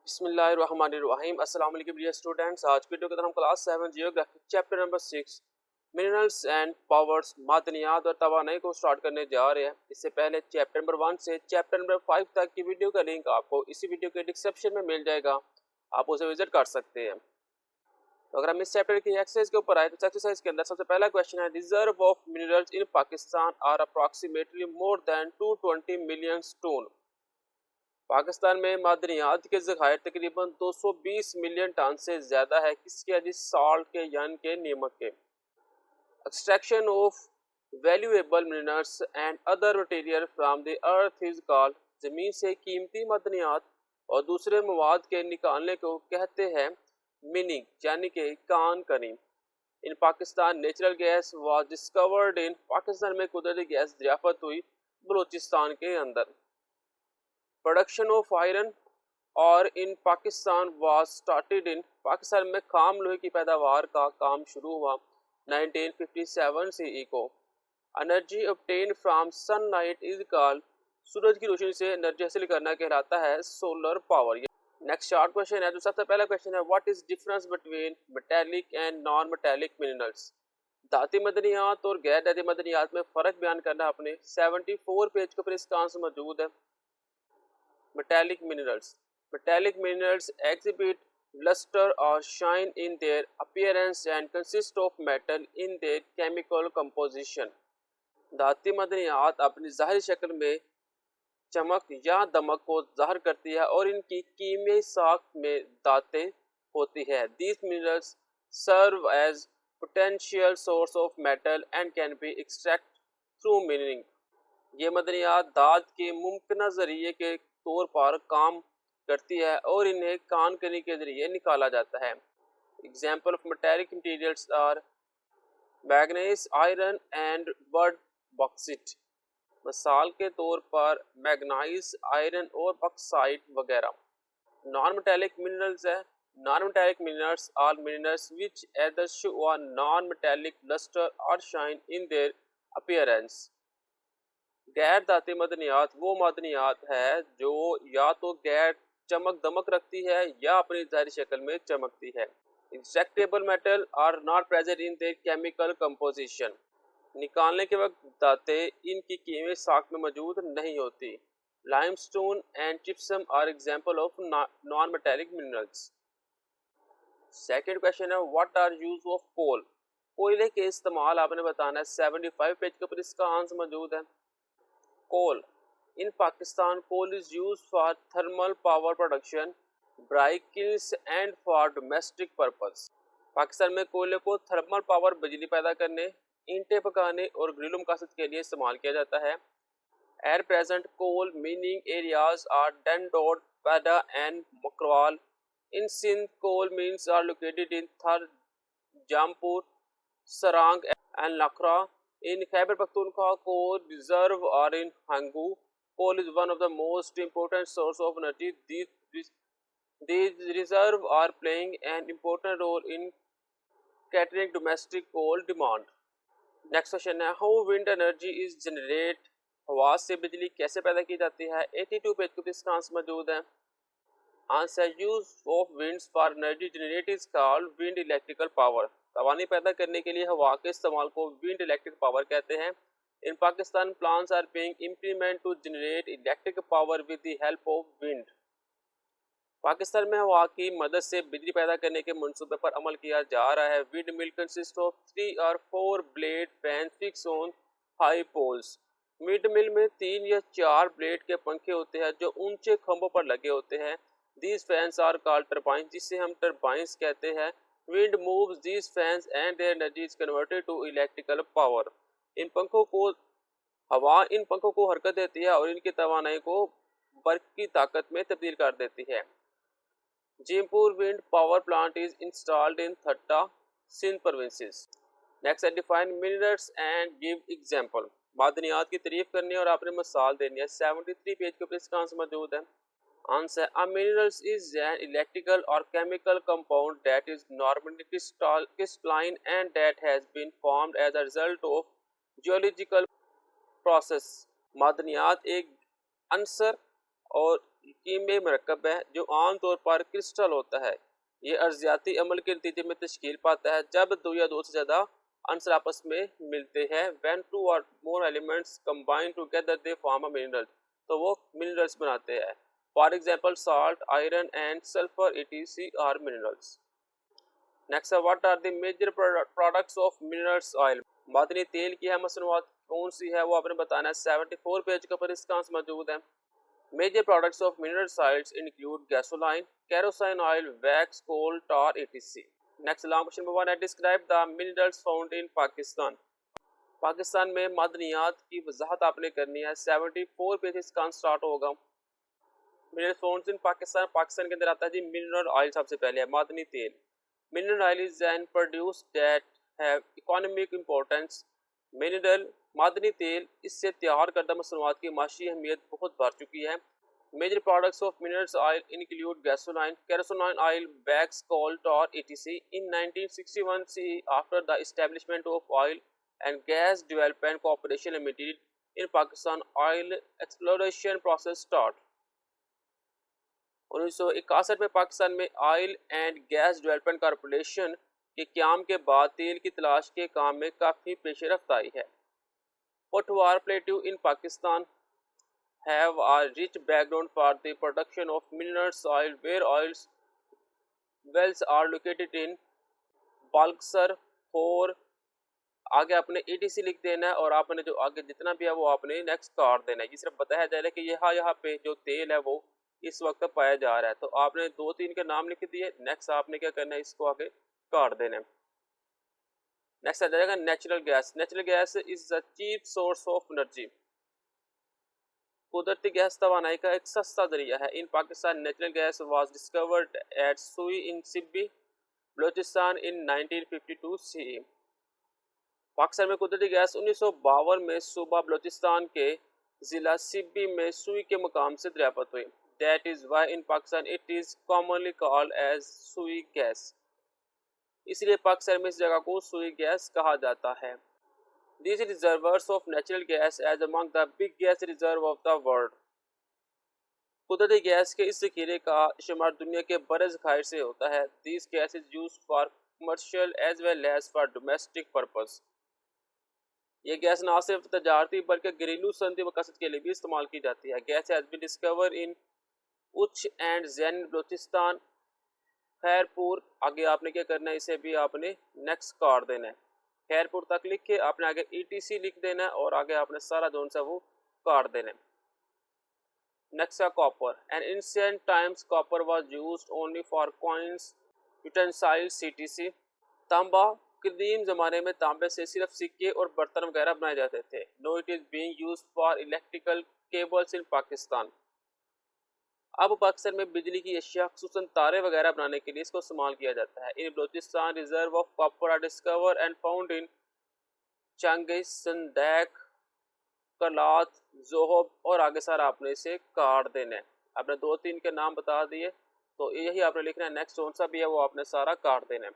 बिस्मिल्लाहिर्रहमानिर्रहीम। अस्सलाम वालेकुम डियर स्टूडेंट्स। आज की वीडियो के अंदर हम class 7 geography chapter number 6 minerals and powers मादनियात और तवानाई को स्टार्ट करने जा रहे हैं। इससे पहले चैप्टर नंबर 1 से चैप्टर नंबर 5 तक की वीडियो का लिंक आपको इसी वीडियो के डिस्क्रिप्शन में मिल जाएगा, आप उसे विजिट कर सकते हैं। तो अगर हम इस चैप्टर की एक्सरसाइज के ऊपर आए तो एक्सरसाइज के अंदर सबसे पहला क्वेश्चन है, reserve of minerals in Pakistan are approximately more than 220 million ton. Pakistan में मादनियात के ज़खायर तकरीबन 220 मिलियन टन से ज़्यादा है। किसके? यानी साल्ट के यानी के नमक के। Extraction of valuable minerals and other material from the earth is called. ज़मीन से कीमती मादनियात और दूसरे मवाद के निकालने को कहते हैं मिनिंग यानी कि कान कनी। In Pakistan natural gas was discovered in. Pakistan में कुदरती गैस दरियाफ्त हुई बलूचिस्तान के अंदर। प्रोडक्शन ऑफ आयरन और in Pakistan was started in. Pakistan में खाम लोहे की पैदावार का काम शुरू हुआ 1957 से को। Energy obtain from sunlight is called. सूरज की रोशनी से एनर्जी हासिल करना कहलाता है solar power. Next short question है, जो सबसे पहला क्वेश्चन है, what is difference between metallic and non metallic minerals. धाती मदनियात और गैर धाती मदनियात में फ़र्क बयान करना अपने 74 पेज के ऊपर इसका आंसर मौजूद है। Metallic minerals. Metallic minerals exhibit luster or shine in their appearance and consist of metal in their chemical composition. धाती मदनियात अपनी ज़ाहिरी शक्ल में चमक या दमक को ज़ाहिर करती है और इनकी कीमियाई साख्त में धातें होती है। These minerals serve as potential source of metal and can be extracted through mining. ये मदनियात धात के मुमकिन ज़रिए के तौर पर काम करती है और इन्हें कान कनी के जरिए निकाला जाता है। Example of metallic materials are manganese, iron and bud bauxite. मिसाल के तौर पर मैग्नीज, आयरन और बॉक्साइट वगैरह। नॉन मेटेलिक मिनरल्स है। Non metallic minerals are minerals which either show a non metallic lustre और शाइन इन देयर अपीयरेंस। गैर धाती मदनियात वो मदनियात है जो या तो गैर चमक दमक रखती है या अपनी ज़ाहिरी शक्ल में चमकती है। Inspectable metal are not present in their chemical composition. निकालने के वक्त धातें इनकी कीमियाई साख्त में मौजूद नहीं होती। Limestone and gypsum are example of non metallic minerals. Second question है, what are use of coal. कोयले के इस्तेमाल आपने बताना है। 75 पेज के ऊपर इसका आंसर मौजूद है। Coal. In Pakistan, coal is used for thermal power production, dry kilns and for domestic purpose. Pakistan में कोयले को थर्मल पावर बिजली पैदा करने, ईंटें पकाने और घरेलू मकासद के लिए इस्तेमाल किया जाता है। At present, coal mining areas are Dandod, Pada and Makrwal. In Sindh, coal mines are located in Thar, Jampur, Sarang and Lakra. In Khyber Pakhtunkhwa, coal reserve are in Hangu. Coal is one of the most important source of energy. These reserves are playing an important role in catering domestic coal demand. Next question है, how wind energy is generate। हवा से बिजली कैसे पैदा की जाती है। 82 page के इसका आंसर मौजूद है। Answer, use of winds for energy generate is called wind electrical power। तवानी पैदा करने के लिए हवा के इस्तेमाल को विंड इलेक्ट्रिक पावर कहते हैं। In Pakistan plans are being implement to generate electric power with the help of wind. Pakistan में हवा की मदद से बिजली पैदा करने के मंसूबे पर अमल किया जा रहा है। Wind mill consist of 3 or 4 blade fan fix on high poles. Wind mill में 3 या 4 ब्लेड के पंखे होते हैं जो ऊंचे खंभों पर लगे होते हैं। These fans are called turbine, जिसे हम टरबाइंस कहते हैं। Wind moves these fans and their energy is converted to electrical power. इन पंखों को हरकत देती है और इनकी तवानाई को बर्फ की ताकत में तब्दील कर देती है। Jhimpir wind power plant is installed in Thatta, Sindh provinces. Next, define minerals and give example. मादनियात की तारीफ करनी और आपने मिसाल देनी है। 73 पेज के ऊपर इसका आंसर मौजूद है। Answer, a mineral is an electrical or chemical compound that is normally crystalline and that has been formed as a result of geological process. मादनियात एक अनसर और कीमयाई मरकब है जो आमतौर पर क्रिस्टल होता है। ये अर्जियाती अमल के नतीजे में तश्कील पाता है जब दो या दो से ज़्यादा अंसर आपस में मिलते हैं। व्हेन टू और more elements combine together they form a mineral, तो वो मिनरल्स बनाते हैं। For example salt, iron and sulphur etc are minerals. Next है what are the major products of minerals oil. मादनी तेल की अहम मसनूआत कौन सी है वो आपने बताना है। 74 पेज के ऊपर इसका आंसर मौजूद है। Major products of minerals oils include gasoline, kerosene oil, wax, coal, tar etc। Next long question number 1 है describe the minerals found in Pakistan. Pakistan में मादनियात की वजाहत आपने करनी है। 74 पेज का स्टार्ट होगा। Minerals found in Pakistan, Pakistan के अंदर आता है जी मिनरल ऑयल। सबसे पहले है मादनी तेल। Mineral oil is an produce that have economic importance. Mineral मादनी तेल इससे तैयार करदा मसनूआत की माशी अहमियत बहुत बढ़ चुकी है। Major products of minerals oil include gasoline, kerosene oil, wax, coal, tar etc। In 1961 CE, after the establishment of oil and gas development cooperation limited in Pakistan, oil exploration process start. 1961 में पाकिस्तान में oil and gas development corporation के क़याम के बाद तेल की तलाश के काम में काफ़ी पेशरफ्त आई है। Potwar plateau in Pakistan have a rich background for the production of minerals oil, where oils wells are located in Balkसर, और आगे आपने etc लिख देना है और आपने जो आगे जितना भी है वो आपने नेक्स्ट काट देना है। ये सिर्फ बताया जा रहा है कि यहाँ पे जो तेल है वो इस वक्त पाया जा रहा है, तो आपने 2-3 के नाम लिख दिए। नेक्स्ट आपने क्या करना है, इसको आगे काट देना है। नेक्स्ट आ जाएगा natural gas. Natural gas is the cheap source of energy. कुदरती गैस तवानाई का एक सस्ता जरिया है। In Pakistan natural gas was discovered at Sui in Sibi, Balochistan in 1952 CE। Pakistan में कुदरती गैस 1952 में सूबा बलोचिस्तान के ज़िला सिब्बी में सुई के मकाम से दरियाफ्त हुई। That is why in Pakistan it is commonly called as Sui gas. इसलिए पाकिस्तान में इस जगह को सुई गैस कहा जाता है। These reservoirs of natural gas as among the big gas reserve of the world। कुदरती गैस के इस ज़ख़ीरे का शुमार दुनिया के बड़े ज़खायर से होता है। This gas is used for commercial as well as for domestic purpose। ये गैस न सिर्फ तजारती बल्कि घरेलू सनती मकसद के लिए भी इस्तेमाल की जाती है। Gas has been discover in Uch and Jain Balochistan, Khairpur. आगे आपने क्या करना है, इसे भी आपने नेक्स्ट काट देना है। खैरपुर तक लिख के आपने आगे etc लिख देना है और आगे आपने सारा जोन सा वो काट देना है। नेक्स्ट है copper. N ancient times copper was used only for coins, utensils etc। तांबा, कदीम ज़माने में तांबे से सिर्फ सिक्के और बर्तन वगैरह बनाए जाते थे। Now it is being used for electrical cables in Pakistan. अब पाकिस्तान में बिजली की अशिया खुसूसन तारे वगैरह बनाने के लिए इसको इस्तेमाल किया जाता है। In Balochistan reserve of copper are discover and found in चंगिस, संदैक, कलात, जोहब, और आगे सारा आपने इसे काट देना है। आपने 2-3 के नाम बता दिए, तो यही आपने लिखना है। नेक्स्ट कौन सा भी है वो आपने सारा काट देना है।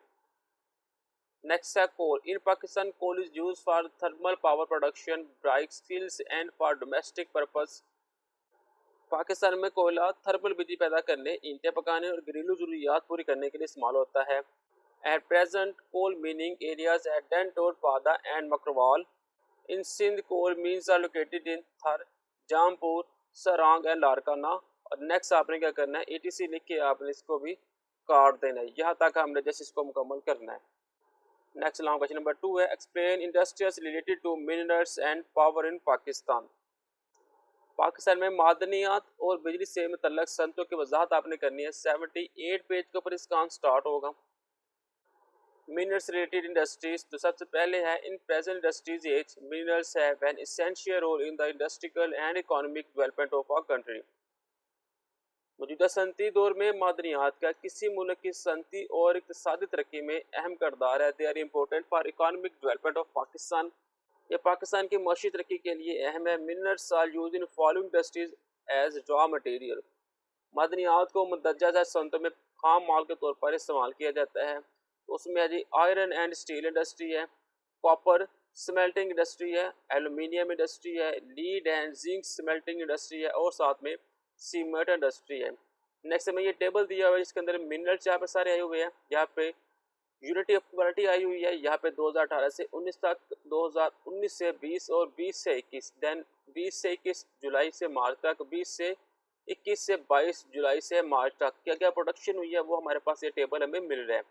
नेक्स्ट है coal. In Pakistan coal is use for thermal power production, brick kilns and for domestic purpose. Pakistan में कोयला थर्मल बिजली पैदा करने, ईंटें पकाने और घरेलू जरूरियात पूरी करने के लिए इस्तेमाल होता है। At present coal mining areas at Dandot, Padh and Makarwal. In Sindh coal mines are located in Thar, Jampur, Sarang and Larkana. और नेक्स्ट आपने क्या करना है, etc लिख के आपने इसको भी काट देना है। यहाँ तक हमने जैसे इसको मुकम्मल करना है। नेक्स्ट लॉन्ग क्वेश्चन नंबर 2 है explain industries related to minerals and power in Pakistan. Pakistan में मादनियात और बिजली से मुतल्लक सनतों की वजाहत आपने करनी है। 78 पेज के ऊपर इसका स्टार्ट होगा। मिनरल्स रिलेटेड इंडस्ट्रीज, तो सबसे पहले है in present industries as minerals have an essential role in the industrial and economic development of our country. मौजूदा सनती दौर में मादनियात का किसी मुल्क की सनती और इक़्तिसादी तरक्की में अहम किरदार है। They are important for economic development of Pakistan. ये पाकिस्तान की मौशी तरक्की के लिए अहम है। Minerals are used in following industries as raw material. मादनियात को मंदरजा सनतों में खाम माल के तौर पर इस्तेमाल किया जाता है। उसमें जी आयरन एंड स्टील इंडस्ट्री है, कॉपर स्मेल्टिंग इंडस्ट्री है, एलुमिनियम इंडस्ट्री है, lead and zinc smelting industry है, और साथ में सीमेंट इंडस्ट्री है। नेक्स्ट हमें ये टेबल दिया हुआ है जिसके अंदर मिनरल्स यहाँ पे सारे आए हुए हैं। यहाँ पे यूनिटी ऑफ क्वालिटी आई हुई है, यहाँ पे 2018 से 19 तक, 2019 से 20 और 20 से 21, देन 20 से 21 जुलाई से मार्च तक, 20 से 21 से 22 जुलाई से मार्च तक क्या क्या प्रोडक्शन हुई है वो हमारे पास ये टेबल हमें मिल रहा है।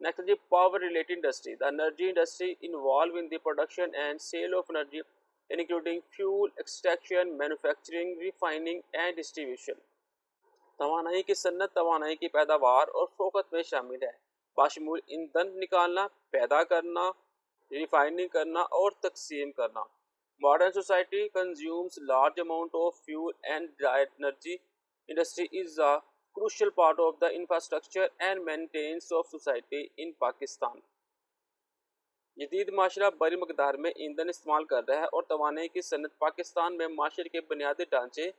नेक्स्ट जी power related industry, the energy industry involve in the production and sale of energy including fuel extraction, manufacturing, refining and distribution. तवानाई की सन्नत तवानाई की पैदावार और फोकत में शामिल है, बाशमूल ईंधन निकालना, पैदा करना, रिफाइनिंग करना और तकसीम करना। Modern society consumes large amount of fuel and energy industry is a crucial part of the infrastructure and maintenance of society in Pakistan. जदीद माशरा बड़ी मकदार में ईंधन इस्तेमाल कर रहा है और तवानाई की सन्नत पाकिस्तान में माशरे के बुनियादी ढांचे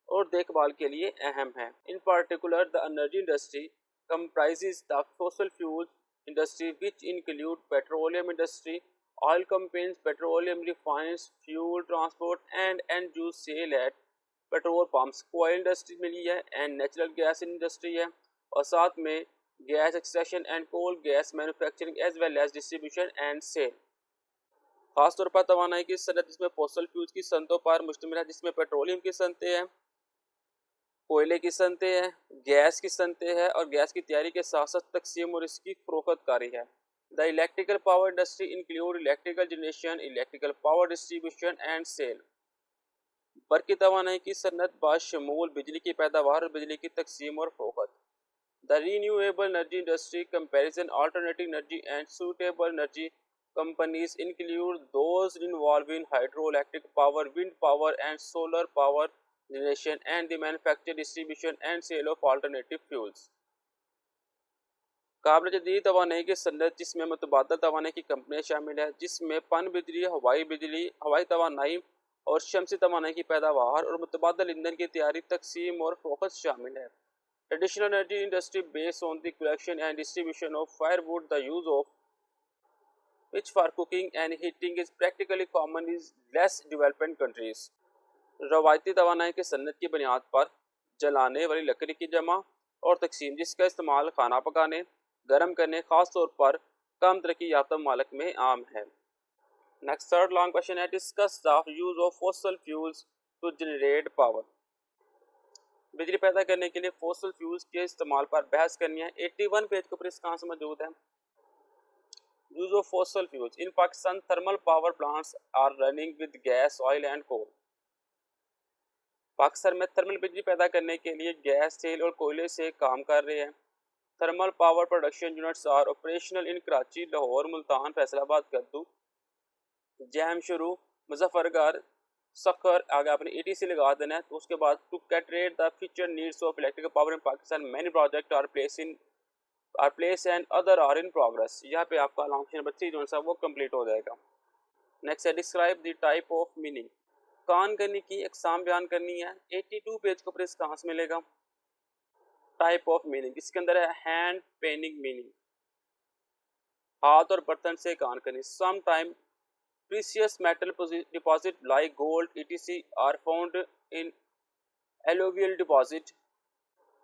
और देखभाल के लिए अहम है। इन particular the energy industry comprises the fossil fuels industry which include petroleum industry, oil companies, petroleum refiners, fuel transport and end use sale at petrol pumps, coal industry मिली है एंड नेचुरल गैस इंडस्ट्री है और साथ में gas extraction and coal gas manufacturing as well as distribution and sale. खासतौर पर तवानाई की सनत जिसमें फॉसिल फ्यूल्स की सनतों पर मुश्तमिल है, जिसमें पेट्रोलियम की सनतें हैं, कोयले की सनतें हैं, गैस की सनतें हैं और गैस की तैयारी के साथ साथ तकसीम और इसकी फरोख्तकारी है। The electrical power industry include electrical generation, electrical power distribution and sale. बरकी तवानाई की सनत बाशमूल बिजली की पैदावार और बिजली की तकसीम और फरोख्त। The renewable energy industry comparison alternative energy and suitable energy companies include those involving hydro electric power, wind power and solar power generation and the manufacture, distribution and sale of alternative fuels। काबिल जदीद तवानाई की सनत जिसमें मुतबादल तवानाई की कंपनियाँ शामिल है, जिसमें पन बिजली, हवाई तवानाई और शमसी तवानाई की पैदावार और मुतबादल ईंधन की तैयारी, तकसीम और फोकस शामिल है। Traditional energy industry based on the collection and distribution of firewood, the use of which for cooking and heating is practically common in less developed countries। रवायती तवानाई की सन्नत की बुनियाद पर जलाने वाली लकड़ी की जमा और तकसीम, जिसका इस्तेमाल खाना पकाने, गर्म करने, खास तौर पर कम तरक्की याफ्ता ममालिक में आम है। नेक्स्ट थर्ड लॉन्ग क्वेश्चन है, discuss the use of fossil fuels to generate power. बिजली पैदा करने के लिए फॉसिल फ्यूल्स के इस्तेमाल पर बहस करनी है। 81 पेज के ऊपर इसका आंसर मौजूद है। Use of fossil fuels in Pakistan, thermal power plants are running with gas, oil and coal. Pakistan में थर्मल बिजली पैदा करने के लिए गैस, तेल और कोयले से काम कर रहे हैं। Thermal power production units are operational in Karachi, Lahore, Multan, Faisalabad, Guddu, jam शुरू, मुजफ्फरगढ़, सखर। आगे आपने ETC लगा देना है। तो उसके बाद to cater the future needs of electrical power in Pakistan, many project are place and other are in progress. यहाँ पे आपका लॉन्ग क्वेश्चन नंबर 3 जो सा वो कंप्लीट हो जाएगा। नेक्स्ट है, describe the type of mining. कान करने की एग्जाम बयान करनी है। 82 पेज के ऊपर इसका आंसर मिलेगा। टाइप ऑफ मीनिंग इसके अंदर है हैंड पेनिंग मीनिंग, हाथ और बर्तन से कान करनी। Some time precious metal deposit like gold ETC are found in alluvial deposit.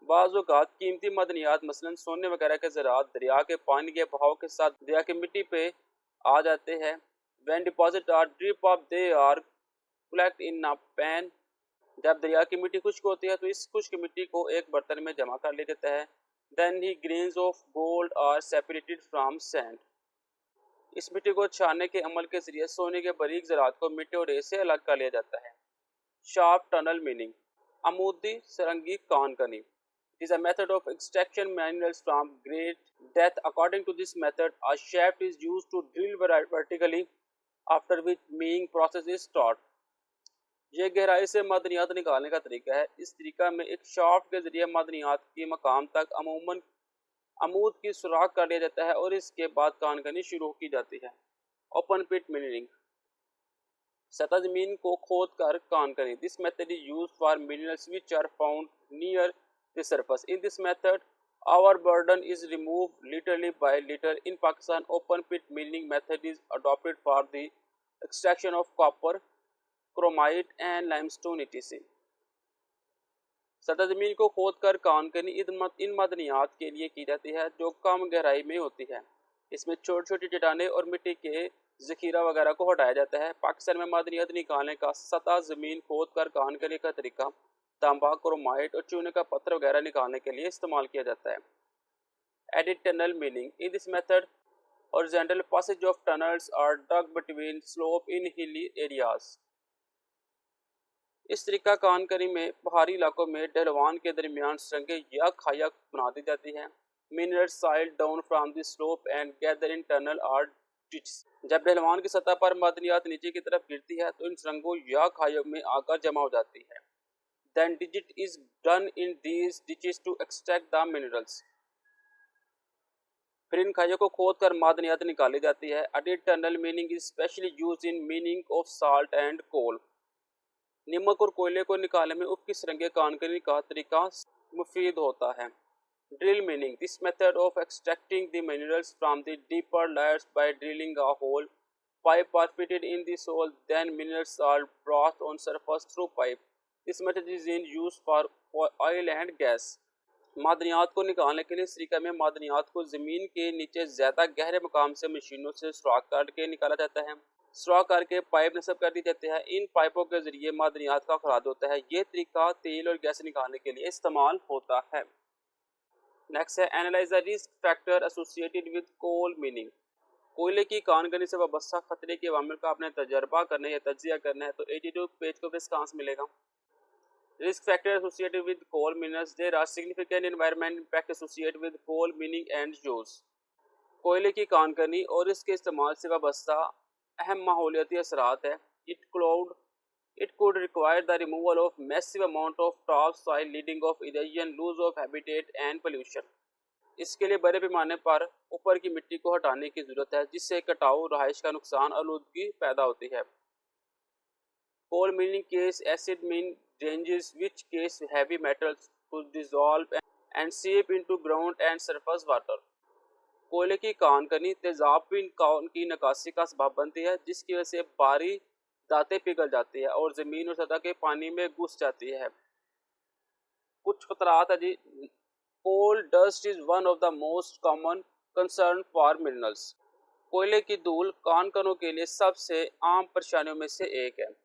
बाज़ औक़ात कीमती मदनियात मसलन सोने वगैरह के ज़रात दरिया के पानी के बहाव के साथ दरिया की मिट्टी पे आ जाते हैं। When deposit are drip up they are collect in a pan. जब दरिया की मिट्टी खुश्क होती है तो इस खुश्क मिट्टी को एक बर्तन में जमा कर लिया जाता है। देन ही grains of gold are separated from sand. इस मिट्टी को छानने के अमल के जरिए सोने के बारीक ज़रात को मिट्टी और रेत से अलग कर लिया जाता है। शार्प टनल मीनिंग, अमूदी सरंगी कान कनी। It is a method of extraction minerals from great depth. According to this method, a shaft is used to drill vertically, after which milling process is start। ये गहराई से मदनियात निकालने का तरीका है। इस तरीका में एक शाफ्ट के जरिए मदनियात के मकाम तक अमूमन अमूद की सुराख कर लिया जाता है और इसके बाद कान करनी शुरू की जाती है। ओपन पिट मिनरिंग, सतह जमीन को खोद कर कान करनी। This method is used for minerals which are found near the surface। In this method, our burden is removed literally by liter। In Pakistan, open pit milling method is adopted for the extraction of copper, chromite and limestone ETC। सतह जमीन को खोद कर कानकनी इन मदनियात के लिए की जाती है जो कम गहराई में होती है। इसमें छोटी छोटी चट्टानें और मिट्टी के जखीरा वगैरह को हटाया जाता है। पाकिस्तान में मदनियात निकालने का सतह जमीन खोद कर कानकनी का तरीका तांबा, क्रोमाइट और चूने का पत्थर वगैरह निकालने के लिए इस्तेमाल किया जाता है। Adit tunnel meaning in this method horizontal passage of tunnels are dug between slope in hilly areas। इस तरीका कानकनी में पहाड़ी इलाकों में ढलवान के दरमियान सुरंगें या खाया बना दी जाती हैं। Minerals slide down from the slope and gather in tunnel or ditches. जब ढलवान की सतह पर मदनियात नीचे की तरफ गिरती है तो इन सुरंगों या खायों में आकर जमा हो जाती है। Then digit is done in these ditches to extract the minerals। फिर इन खाइयों को खोद कर मादनियात निकाली जाती है। Adit tunnel mining is specially use in mining of salt and coal. नमक और कोयले को निकालने में उपकी सुरंगें कानकनी का तरीका मुफीद होता है। Drill mining this method of extracting the minerals from the deeper layers by drilling a hole pipe are fitted in the soil then minerals are brought on surface through pipe. This method is in use for oil and gas. मादनियात को निकालने के लिए इस तरीके में मादनियात को ज़मीन के नीचे ज़्यादा गहरे मकाम से मशीनों से सुराख काट के निकाला जाता है। सुराख करके पाइप नस्ब कर दी जाती है। इन पाइपों के जरिए मादनियात का खराद होता है। ये तरीका तेल और गैस निकालने के लिए इस्तेमाल होता है। नेक्स्ट है analyse the risk factor associated with coal mining. कोयले की कानकनी से वाबस्ता खतरे के अवामिल का आपने तजर्बा करना या तजिया करना है तो 82 पेज को इसका आंसर मिलेगा। Risk factor associated with coal minerals. There are significant environmental impact associated with coal mining and use। कोयले की कानकनी और इसके इस्तेमाल से वाबस्ता अहम माहौलियाती असरात है। It could require the removal of massive amount of top soil leading of erosion, lose of habitat and pollution। इसके लिए बड़े पैमाने पर ऊपर की मिट्टी को हटाने की जरूरत है जिससे कटाव, रहाइश का नुकसान, आलूदगी पैदा होती है। Coal mining case acid mean ranges which case heavy metals to dissolve and seep into ground and surface water। कोयले की कानकनी तेजाब की नकासी का सबब बनती है जिसकी वजह से भारी धातें पिघल जाती है और ज़मीन और सतह के पानी में घुस जाती है। कुछ खतरात है जी। Coal dust is one of the most common concern for minerals. कोयले की धूल कानकनों के लिए सबसे आम परेशानियों में से एक है।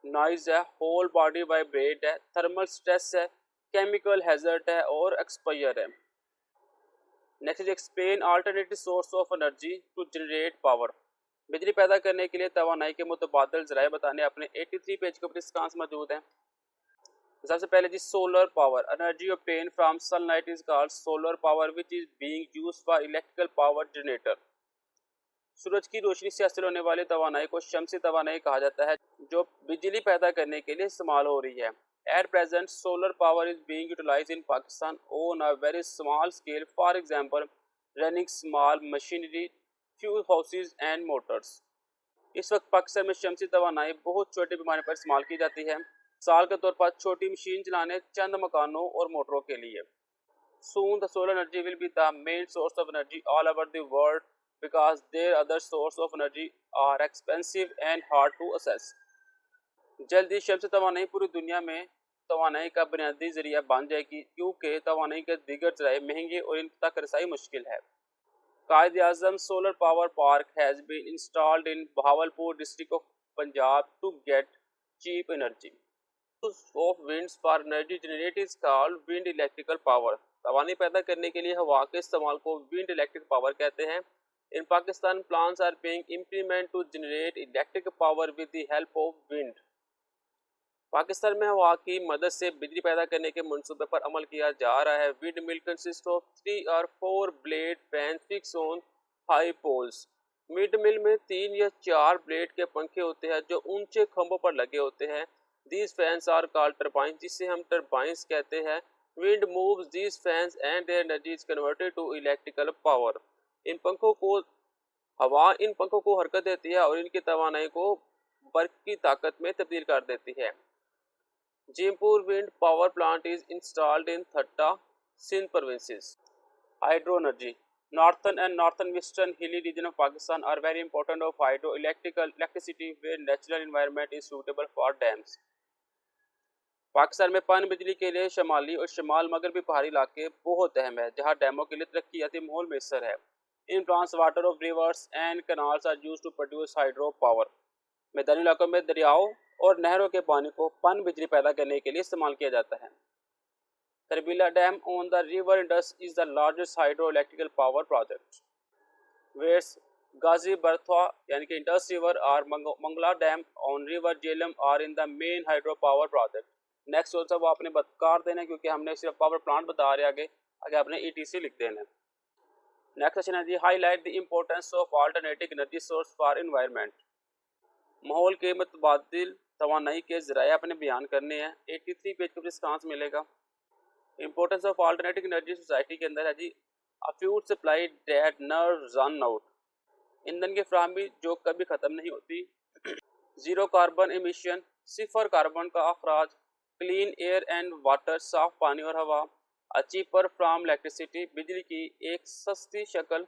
नॉइज है, होल बॉडी वाइब्रेट है, थर्मल स्ट्रेस है, केमिकल हैजर्ड है और एक्सपायर है। Next is explain alternative source of energy to generate power. बिजली पैदा करने के लिए तवानाई के मुतबादल जराए बताने अपने 83 पेज के ऊपर इसका आंसर मौजूद है। सबसे पहले जी solar power. Energy obtain from sunlight is called solar power which is being used for electrical power generator. सूरज की रोशनी से हासिल होने वाली तवानाई को शमसी तवानाई कहा जाता है जो बिजली पैदा करने के लिए इस्तेमाल हो रही है। At present solar power is being utilised in Pakistan on a very small scale, for example running small machinery, fuel houses and motors. इस वक्त पाकिस्तान में शमसी तवानाई बहुत छोटे पैमाने पर इस्तेमाल की जाती है, साल के तौर पर छोटी मशीन चलाने, चंद मकानों और मोटरों के लिए। Soon the solar energy will be the main source of energy all over the world because their other source of energy are expensive and hard to access। जल्द ही शम्स तवानाई पूरी दुनिया में तवानाई का बुनियादी जरिया बन जाएगी क्योंकि तवानाई के दीगर जराए महंगे और इन तक रसाई मुश्किल है। Quaid Azam solar power park has been installed in Bahawalpur district of Punjab to get cheap energy. Of winds for energy generate is called wind electrical power. तवानी पैदा करने के लिए हवा के इस्तेमाल को विंड इलेक्ट्रिक पावर कहते हैं। In Pakistan plans are being implement to generate electric power with the help of wind. Pakistan में हवा की मदद से बिजली पैदा करने के मंसूबे पर अमल किया जा रहा है। Wind mill consist of 3 or 4 blade fan fix on high poles. Wind mill में 3 या 4 ब्लेड के पंखे होते हैं जो ऊंचे खंभों पर लगे होते हैं। These fans are called turbines, जिसे हम टर्बाइंस कहते हैं। Wind moves these fans and their energy is converted to electrical power। हवा इन पंखों को हरकत देती है और इनकी तवानाई को बर्फ की ताकत में तब्दील कर देती है। Jhimpir wind power plant is installed in Thatta, Sindh provinces. Hydro energy. Northern and northwestern hilly region of Pakistan are very important of hydroelectrical electricity where natural environment is suitable for dams। Pakistan में पन बिजली के लिए शमाली और शमाल मगरबी पहाड़ी इलाके बहुत अहम है, जहाँ डैमों के लिए तरक्याती माहौल मैसर है। In plants water of rivers and canals are used to produce hydro power. मैदानी इलाकों में दरियाओं और नहरों के पानी को पन बिजली पैदा करने के लिए इस्तेमाल किया जाता है। Tarbela dam on the river Indus is the largest hydro electrical power project. Whereas Ghazi Barotha यानी कि इंडस रिवर और Mangla dam on river Jhelum are in the main hydro power project. Next सोचा वो आपने बता देना है, क्योंकि हमने सिर्फ पावर प्लांट बता रहे आगे आगे आपने ईटीसी लिख देना है। नेक्स्ट क्वेश्चन है जी, highlight the importance of alternative energy source for environment. माहौल के मुतबादिल तवानाई के जराए अपने बयान करने हैं। 83 पेज का रिस्पांस मिलेगा। Importance of alternative energy society के अंदर है जी, a fuel supply that never run out, ईंधन की फ्राहमी जो कभी ख़त्म नहीं होती। ज़ीरो कार्बन एमिशन, सिफर कार्बन का अखराज। क्लीन एयर एंड वाटर, साफ पानी और हवा। चीपर फ्राम इलेक्ट्रिसिटी, बिजली की एक सस्ती शक्ल।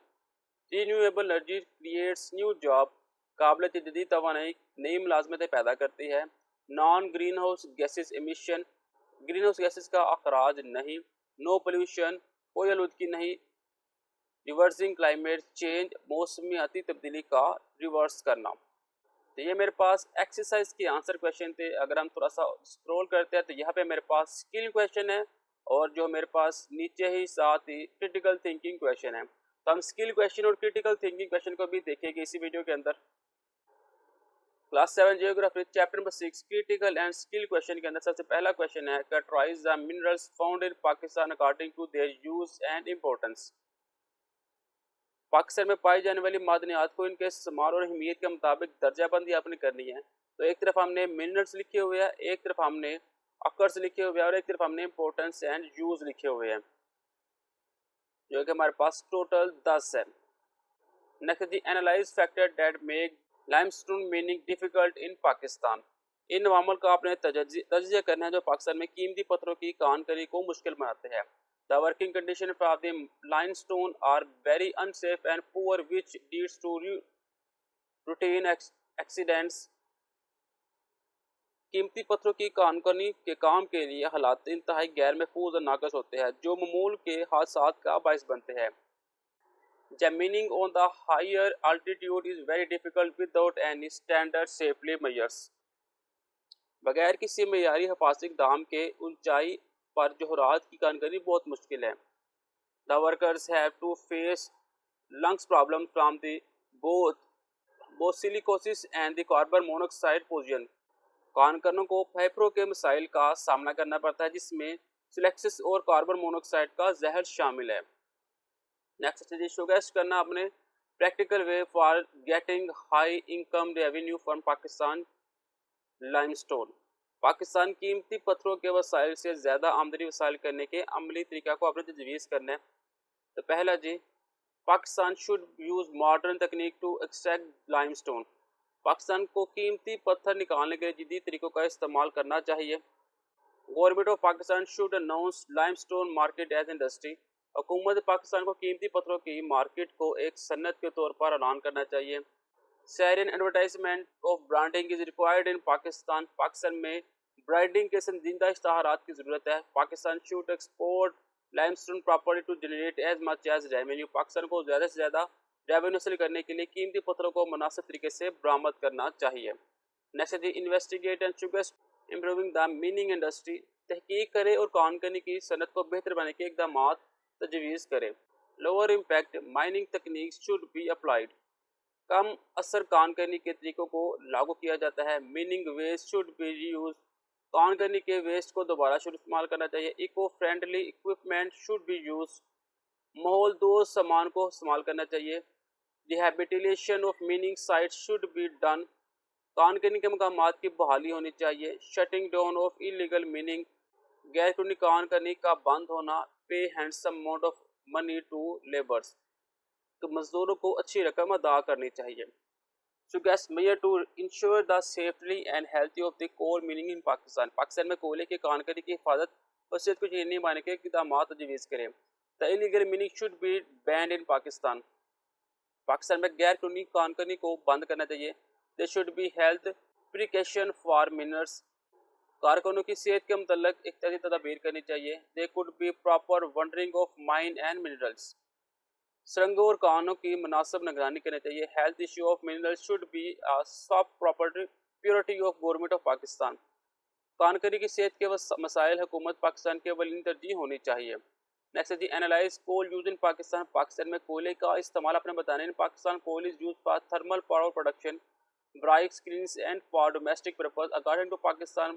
Renewable energy creates new job, काबिल तजदीद तवानाई नई मुलाजमतें पैदा करती है। Non green house gases emission, green house gases का अखराज नहीं। नो पोल्यूशन, कोई आलूदगी नहीं। रिवर्सिंग क्लाइमेट चेंज, मौसमियाती तब्दीली का रिवर्स करना। तो ये मेरे पास एक्सरसाइज के आंसर क्वेश्चन थे। अगर हम थोड़ा सा स्क्रॉल करते हैं तो यहाँ पे मेरे पास स्किल क्वेश्चन है, और जो मेरे पास नीचे ही साथ ही क्रिटिकल थिंकिंग क्वेश्चन है। तो हम स्किल क्वेश्चन और क्रिटिकल थिंकिंग क्वेश्चन को भी देखेंगे इसी वीडियो के अंदर। Class 7 geography chapter number 6 critical and skill question के अंदर सबसे पहला क्वेश्चन है, categorise the minerals found in Pakistan according to their use and importance. Pakistan में पाई जाने वाली मादनियात को इनके इस्तेमाल और अहमियत के मुताबिक दर्जाबंदी आपने करनी है। तो एक तरफ हमने मिनरल्स लिखे हुए हैं, एक तरफ हमने अकर्स लिखे हुए हैं, और एक तरफ हमने इंपॉर्टेंस एंड यूज लिखे हुए हैं, जो कि हमारे पास टोटल 10 है। Next the analyze factor that make limestone mining difficult in Pakistan. इन अवामल का आपने तजिया करना है जो पाकिस्तान में कीमती पत्थरों की कानकरी को मुश्किल बनाते हैं। The working condition of the limestone are very unsafe and poor, which leads to routine accidents. कीमती पत्थरों की कानकनी के काम के लिए हालात इंतहाई गैर महफूज और नाकस होते हैं, जो मामूल के हादसात का बायस बनते हैं। Mining on the higher altitude is very difficult without any standard safety measures. बगैर किसी मेयारी हिफाजती इक़दाम के ऊंचाई पर जोहरात की कानकरी बहुत मुश्किल है। The workers have to face lungs problem from the both silicosis and the carbon monoxide pollution. कानकनों को फेफड़ों के मसाइल का सामना करना पड़ता है, जिसमें सिलेक्सिस और कार्बन मोनोऑक्साइड का जहर शामिल है। नेक्स्ट शोगेस्ट करना अपने practical way for getting high income revenue from Pakistan limestone. Pakistan कीमती पत्थरों के वसाइल से ज़्यादा आमदनी वसाइल करने के अमली तरीका को आपने तजवीज़ करना है। तो पहला जी, पाकिस्तान शुड यूज़ मॉडर्न तकनीक टू एक्सट्रैक्ट लाइमस्टोन। पाकिस्तान को कीमती पत्थर निकालने के लिए जदीद तरीक़ों का इस्तेमाल करना चाहिए। Government of Pakistan should announce limestone market as industry. हुकूमत पाकिस्तान को कीमती पत्थरों की मार्केट को एक सन्नत के तौर पर ऐलान करना चाहिए। Serial advertisement of branding is required in Pakistan. Pakistan में ब्रांडिंग के संजीदा इश्तहारात की ज़रूरत है। Pakistan should export limestone property to generate as much as revenue. Pakistan को ज़्यादा से ज़्यादा रेवेन्यू हासिल करने के लिए कीमती पत्थरों को मुनासिब तरीके से बरामद करना चाहिए। Next the investigate and suggest improving the mining industry. तहकीक करे और कानकनी की सनत को बेहतर बनाने के इकदाम तजवीज़ करें। लोअर इम्पैक्ट माइनिंग तकनीक शुड बी अप्लाइड। कम असर कानकनी के तरीकों को लागू किया जाता है। Mining waste should be reuse. कानकनी के वेस्ट को दोबारा शुरू इस्तेमाल करना चाहिए। Eco friendly equipment should be use. माहौल दोस्त सामान को इस्तेमाल करना चाहिए। Rehabilitation of mining site should be done. कानकनी के मकामात की बहाली होनी चाहिए। Shutting down of illegal mining. गैर कानूनी कानकनी का बंद होना। Pay handsome amount of money to labours. तो मजदूरों को अच्छी रकम अदा करनी चाहिए। Suggest major to ensure the safety and healthy of the coal mining in Pakistan. Pakistan में कोयले के कानकनी की हिफाजत और सेहत को यकीनी बनाने के इक़दाम तजवीज़ करें। The illegal mining should be banned in Pakistan. Pakistan में गैर कानूनी कानकनी को बंद करना चाहिए। They should be health precaution for minerals. कारकुनों की सेहत के मतलब इत्यादि तदाबीर करनी चाहिए। They could be proper wandering of mine and minerals. सुरंगों और कानों की मुनासिब निगरानी करनी चाहिए। Health issue of minerals should be sub property purity of government of Pakistan. कानकरी की सेहत के मसाइल हुकूमत पाकिस्तान के अवलिन तरजीह होनी चाहिए। नेक्स्ट है जी analyze coal use in Pakistan. Pakistan में कोयले का इस्तेमाल अपने बताने। In Pakistan coal is use for thermal power production, brick screens and for domestic purpose. According to Pakistan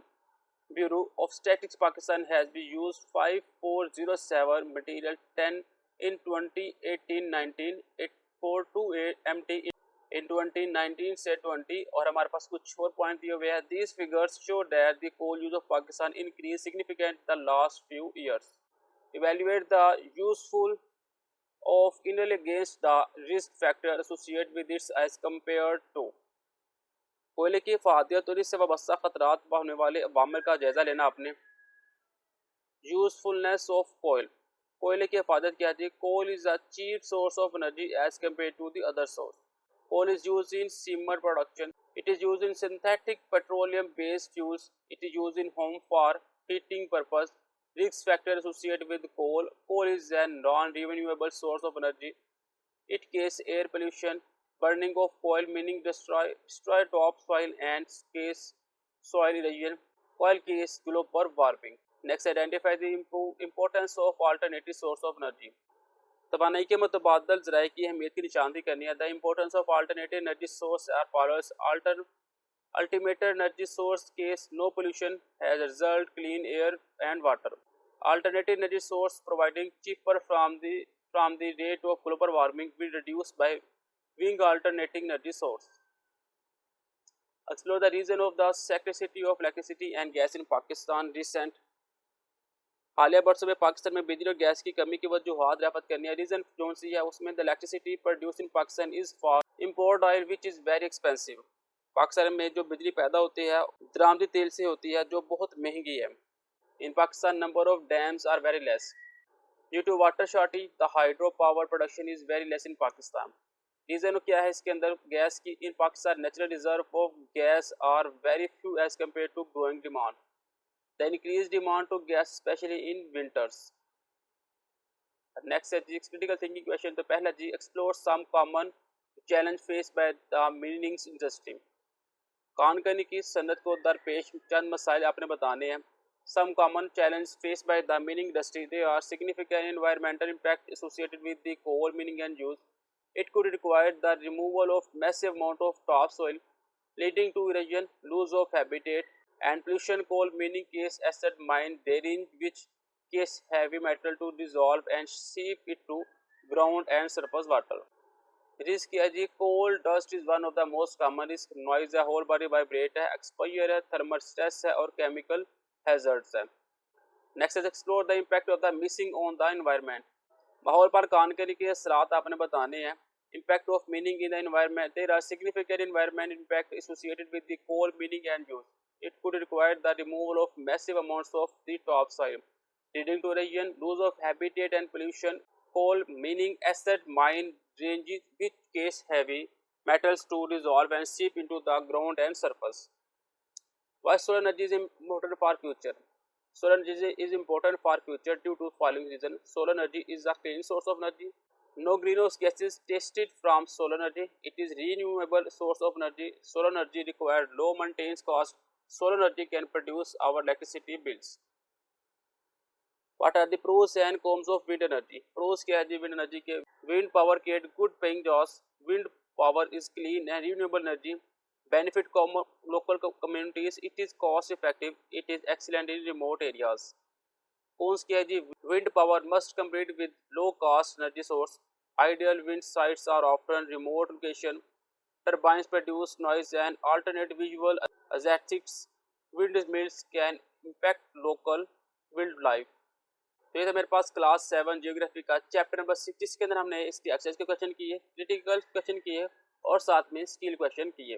Bureau of Statistics, Pakistan has been used 5407 material 10 in 2018-19, 8428 MT in 2019 से 20 और हमारे पास कुछ और पॉइंट दिए हुए हैं। These figures show that the coal use of Pakistan increased significantly the last few years. Evaluate the useful of mineral against the risk factor associated with it as compared to कोयले की फ़ादियत और इससे वाबस्ता ख़तरात होने वाले अवामिल का जायज़ा लेना। आपने यूज़फुलनेस ऑफ कोयल। कोयले की हिफाजत क्या थी। Coal is a cheap source of energy as compare to the other source. Coal is use in cement production. It is use in synthetic petroleum based fuels. It is use in home for heating purpose. Risk factor associated with coal. Coal is an non renewable source of energy. It case air pollution, burning of coal meaning destroy topsoil and case soil erosion. Coal case global warming. Next, identify the importance of alternative source of energy. तवानाई के मुतबादल ज़राए की अहमियत की निशानदेही करनी है। The importance of alternative energy source are follows. Ultimate energy source case no pollution has a result clean air and water. Alternative energy source providing cheaper from the rate of global warming will reduce by being alternating energy source. Explore the reason of the scarcity of electricity and gas in Pakistan. Recent हालिया बरसों में पाकिस्तान में बिजली और gas की कमी की वजूहात रफत करनी है। रीज़न कौन सी है उसमें। The electricity produce in Pakistan is for import oil which is very expensive. Pakistan में जो बिजली पैदा होती है दरामदी तेल से होती है जो बहुत महंगी है। In Pakistan number of dams are very less. Due to water shortage the hydro power production is very less in Pakistan. Reason क्या है इसके अंदर गैस की। In Pakistan natural reserve of gas are very few as compare to growing demand. The increase demand to gas specially in winters. Next है जी critical thinking question. तो पहला जी explore some common challenge face by the minerals industry. कानकनी की सनत को दरपेश चंद मसाइल आपने बताने हैं। Some common challenges faced by the mining industry. There are significant environmental impact associated with the coal mining and use. It could require the removal of massive amount of topsoil, leading to erosion, loss of habitat, and pollution. Coal mining case acid mine therein which case heavy metal to dissolve and seep it to ground and surface water. Risk है जी। Coal dust is one of the most common risk. Noise है, whole body vibrate है, exposure है, thermal stress है और chemical hazards है। Next is explore the impact of the mining on the environment. माहौल पर कानकरी के असरात आपने बताने हैं। Impact of mining in the environment. There are significant environment impact associated with the coal mining and use. It could require the removal of massive amounts of the top soil, leading to erosion, loss of habitat and pollution. Coal mining acid mine ranges which case heavy metals to dissolve and seep into the ground and surface. Why solar energy is important for future? Solar energy is important for future due to following reason. Solar energy is a clean source of energy. No greenhouse gases tested from solar energy. It is renewable source of energy. Solar energy requires low maintenance cost. Solar energy can produce our electricity bills. What are the pros and cons of wind energy? Pros क्या है जी wind energy के। Wind power get good paying jobs. Wind power is clean and renewable energy. Benefit local communities. It is cost effective. It is excellent in remote areas. Cons क्या है जी। Wind power must compete with low cost energy source. Ideal wind sites are often remote location. Turbines produce noise and alternate visual aesthetics. Windmills can impact local wildlife. तो ये था मेरे पास class 7 geography का chapter number 6 जिसके अंदर हमने इसकी exercise के क्वेश्चन किए, क्रिटिकल क्वेश्चन किए और साथ में स्किल क्वेश्चन किए।